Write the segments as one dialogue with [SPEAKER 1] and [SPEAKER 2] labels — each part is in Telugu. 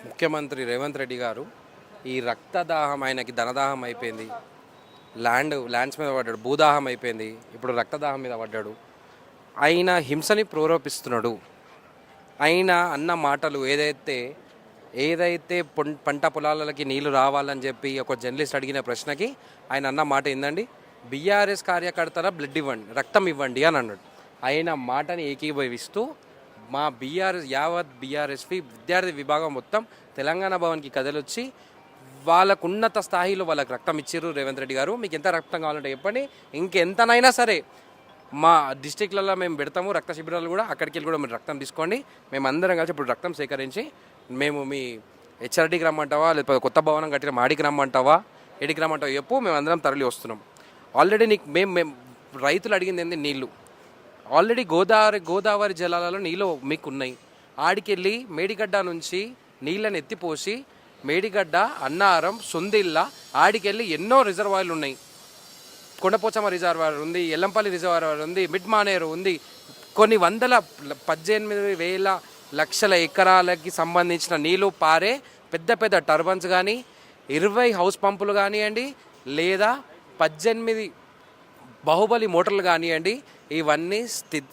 [SPEAKER 1] ముఖ్యమంత్రి రేవంత్ రెడ్డి గారు ఈ రక్తదాహం ఆయనకి ధనదాహం అయిపోయింది, ల్యాండ్స్ మీద పడ్డాడు, భూదాహం అయిపోయింది, ఇప్పుడు రక్తదాహం మీద పడ్డాడు. ఆయన హింసని ప్రోరోపిస్తున్నాడు. ఆయన అన్న మాటలు ఏదైతే పంట పొలాలకి నీళ్లు రావాలని చెప్పి ఒక జర్నలిస్ట్ అడిగిన ప్రశ్నకి ఆయన అన్న మాట ఏందండి, బీఆర్ఎస్ కార్యకర్తల బ్లడ్ ఇవ్వండి, రక్తం ఇవ్వండి అని అన్నాడు. ఆయన మాటని ఏకీభవిస్తూ మా యావత్ బీఆర్ఎస్పి విద్యార్థి విభాగం మొత్తం తెలంగాణ భవన్కి కదలొచ్చి వాళ్ళకు ఉన్నత స్థాయిలో వాళ్ళకి రక్తం ఇచ్చారు. రేవంత్ రెడ్డి గారు మీకు ఎంత రక్తం కావాలంటే చెప్పండి, ఇంకెంతనైనా సరే మా డిస్టిక్లలో మేము పెడతాము రక్త శిబిరాలు కూడా, అక్కడికి వెళ్ళి కూడా మీరు రక్తం తీసుకోండి. మేము అందరం కలిసి ఇప్పుడు రక్తం సేకరించి మేము మీ హెచ్ఆర్డీకి రమ్మంటావా, లేకపోతే కొత్త భవనం కట్టిన మాడికి రమ్మంటావా, ఏడికి రమ్మంటావా చెప్పు, మేము అందరం తరలి వస్తున్నాం. ఆల్రెడీ మేము రైతులు అడిగింది ఏంది, నీళ్ళు. ఆల్రెడీ గోదావరి జలాలలో నీళ్ళు మీకు ఉన్నాయి. ఆడికెళ్ళి మేడిగడ్డ నుంచి నీళ్ళని ఎత్తిపోసి మేడిగడ్డ, అన్నారం, సొందిల్ల ఆడికెళ్ళి ఎన్నో రిజర్వాయర్లు ఉన్నాయి. కొండపోచమ్మ రిజర్వాయర్ ఉంది, ఎల్లంపల్లి రిజర్వాయర్ ఉంది, మిడ్ మానేరు ఉంది. కొన్ని 18,000 లక్షల ఎకరాలకి సంబంధించిన నీళ్ళు పారే పెద్ద పెద్ద టర్బన్స్ కానీ, 20 హౌస్ పంపులు కానివ్వండి, లేదా 18 బాహుబలి మోటార్లు కానివ్వండి, ఇవన్నీ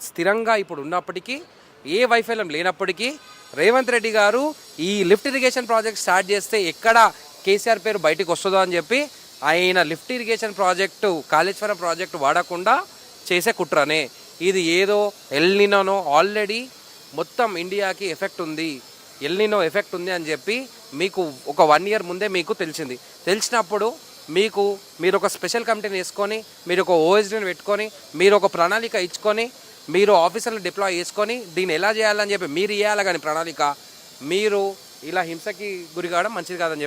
[SPEAKER 1] స్థిరంగా ఇప్పుడు ఉన్నప్పటికీ, ఏ వైఫల్యం లేనప్పటికీ రేవంత్ రెడ్డి గారు ఈ లిఫ్ట్ ఇరిగేషన్ ప్రాజెక్ట్ స్టార్ట్ చేస్తే ఎక్కడ కేసీఆర్ పేరు బయటకు వస్తుందో అని చెప్పి ఆయన lift irrigation project, Kaleshwaram project వాడకుండా చేసే కుట్రనే ఇది. ఏదో ఎల్నినో ఆల్రెడీ మొత్తం ఇండియాకి ఎఫెక్ట్ ఉంది, ఎల్నినో ఎఫెక్ట్ ఉంది అని చెప్పి మీకు ఒక 1 year ముందే మీకు తెలిసినప్పుడు మీరు ఒక స్పెషల్ కమిటీని వేసుకొని, మీరు ఒక ఓఎస్డీని పెట్టుకొని, మీరు ఒక ప్రణాళిక ఇచ్చుకొని, మీరు ఆఫీసర్లు డిప్లాయ్ చేసుకొని దీన్ని ఎలా చేయాలని చెప్పి మీరు ఇవ్వాలి. కానీ ప్రణాళిక మీరు ఇలా హింసకి గురి కావడం మంచిది కాదని చెప్పి